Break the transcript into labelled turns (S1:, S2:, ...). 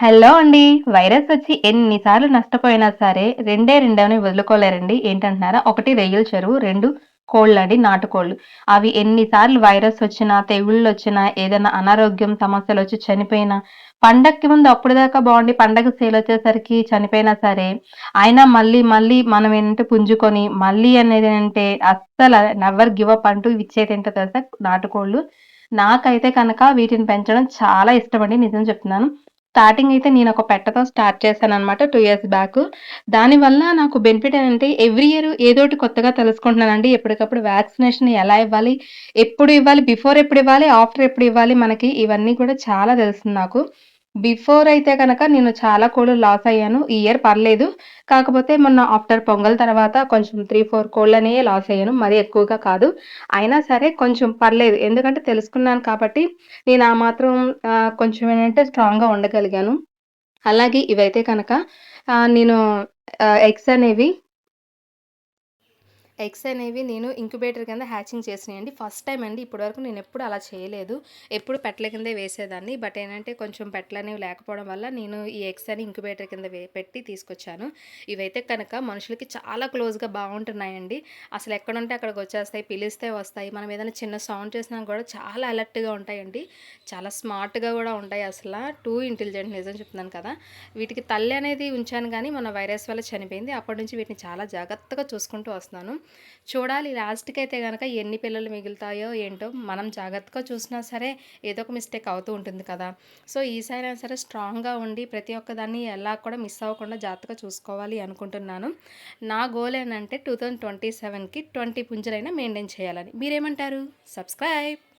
S1: Hello అండి. Virus వచ్చి ఎన్ని సార్లు నష్టపోయినా సరే రెండే రెండని వదులుకోలేరండి. ఏంటంటున్నారా? 1 రొయ్యల చెరువు, 2 కోళ్ళండి నాటుకోళ్ళు. అవి ఎన్ని సార్లు వైరస్ వచ్చినా, తెగుళ్ళొచ్చినా, ఏదైనా అనారోగ్యం సమస్యలొచ్చి చనిపోయినా, పండగకి ముందు అప్పటిదాకా బావుండి పండగ సేలొచ్చేసరికి చనిపోయినా సరే, అయినా మళ్ళీ మళ్ళీ మనమేంటంటే పుంజుకొని మళ్ళీ అనేదేంటే అస్సల నెవర్ గివ్ అప్ అంటూ ఇచ్చేదేంటో తెలుసా? నాటుకోళ్ళు. నాకైతే కనుక వీటిని పెంచడం చాలా ఇష్టమండి. నిజం చెప్తున్నాను. స్టార్టింగ్ అయితే నేనొక పెట్టతో స్టార్ట్ చేశాననమాట 2 ఇయర్స్ బ్యాకు. దానివల్ల నాకు బెనిఫిట్ ఏంటంటే ఎవ్రీ ఇయర్ ఏదోటి కొత్తగా తెలుసుకుంటున్నానండి. ఎప్పటికప్పుడు వ్యాక్సినేషన్ ఎలా ఇవ్వాలి? ఎప్పుడు ఇవ్వాలి? బిఫోర్ ఎప్పుడివ్వాలి? ఆఫ్టర్ ఎప్పుడివ్వాలి? మనకి ఇవన్నీ కూడా చాలా తెలుస్తుంది నాకు. బిఫోర్ అయితే గనక నేను చాలా కోళ్ళు లాస్ అయ్యాను. ఈ ఇయర్ పర్లేదు. కాకపోతే మొన్న ఆఫ్టర్ పొంగల్ తర్వాత కొంచెం 3, 4 కోళ్ళనే లాస్ అయ్యాను. మరీ ఎక్కువగా కాదు. అయినా సరే కొంచెం పర్లేదు. ఎందుకంటే తెలుసుకున్నాను కాబట్టి నేను ఆ మాత్రం కొంచెం ఏంటంటే స్ట్రాంగ్‌గా ఉండగలిగాను. అలాగే ఇవైతే కనుక నేను ఎగ్స్ అనేవి ఎగ్స్ అనేవి నేను ఇంక్యుబేటర్ కింద హ్యాచింగ్ చేసినాయండి. ఫస్ట్ టైమ్ అండి. ఇప్పటివరకు నేనెప్పుడు అలా చేయలేదు. ఎప్పుడు పెట్టల కిందే వేసేదాన్ని. బట్ ఏంటంటే కొంచెం పెట్టలనేవి లేకపోవడం వల్ల నేను ఈ ఎగ్స్ అని ఇంక్యుబేటర్ కింద పెట్టి తీసుకొచ్చాను. ఇవైతే కనుక మనుషులకి చాలా క్లోజ్‌గా బావుంటున్నాయండి. అసలు ఎక్కడుంటే అక్కడికొచ్చేస్తాయి. పిలిస్తే వస్తాయి. మనం ఏదైనా చిన్న సౌండ్ చేసినా కూడా చాలా అలర్ట్‌గా ఉంటాయండి. చాలా స్మార్ట్‌గా గూడా ఉంటాయి అసల. టూ ఇంటెలిజెంట్ నిజం చెప్తున్నాను కదా! వీటికి తల్లి అనేది ఉంచాను గానీ మొన్న వైరస్ వల్ల చనిపోయింది. అప్పటినుంచి వీటిని చాలా జాగ్రత్తగా చూసుకుంటూ వస్తున్నాను. చూడాలి లాస్ట్‌కైతే గనక ఎన్ని పిల్లలు మిగులుతాయో ఏంటో! మనం జాగ్రత్తగా చూసినా సరే ఏదో ఒక మిస్టేక్ అవుతూ ఉంటుంది కదా! సో, ఈసారైనా సరే స్ట్రాంగ్‌గా ఉండి ప్రతి ఒక్కదాన్ని ఎలా కూడా మిస్ అవ్వకుండా జాగ్రత్తగా చూసుకోవాలి అనుకుంటున్నాను. నా గోల్ ఏంటంటే 2027కి 20 పుంజులైనా మెయింటైన్ చేయాలని. మీరేమంటారు? సబ్స్క్రైబ్.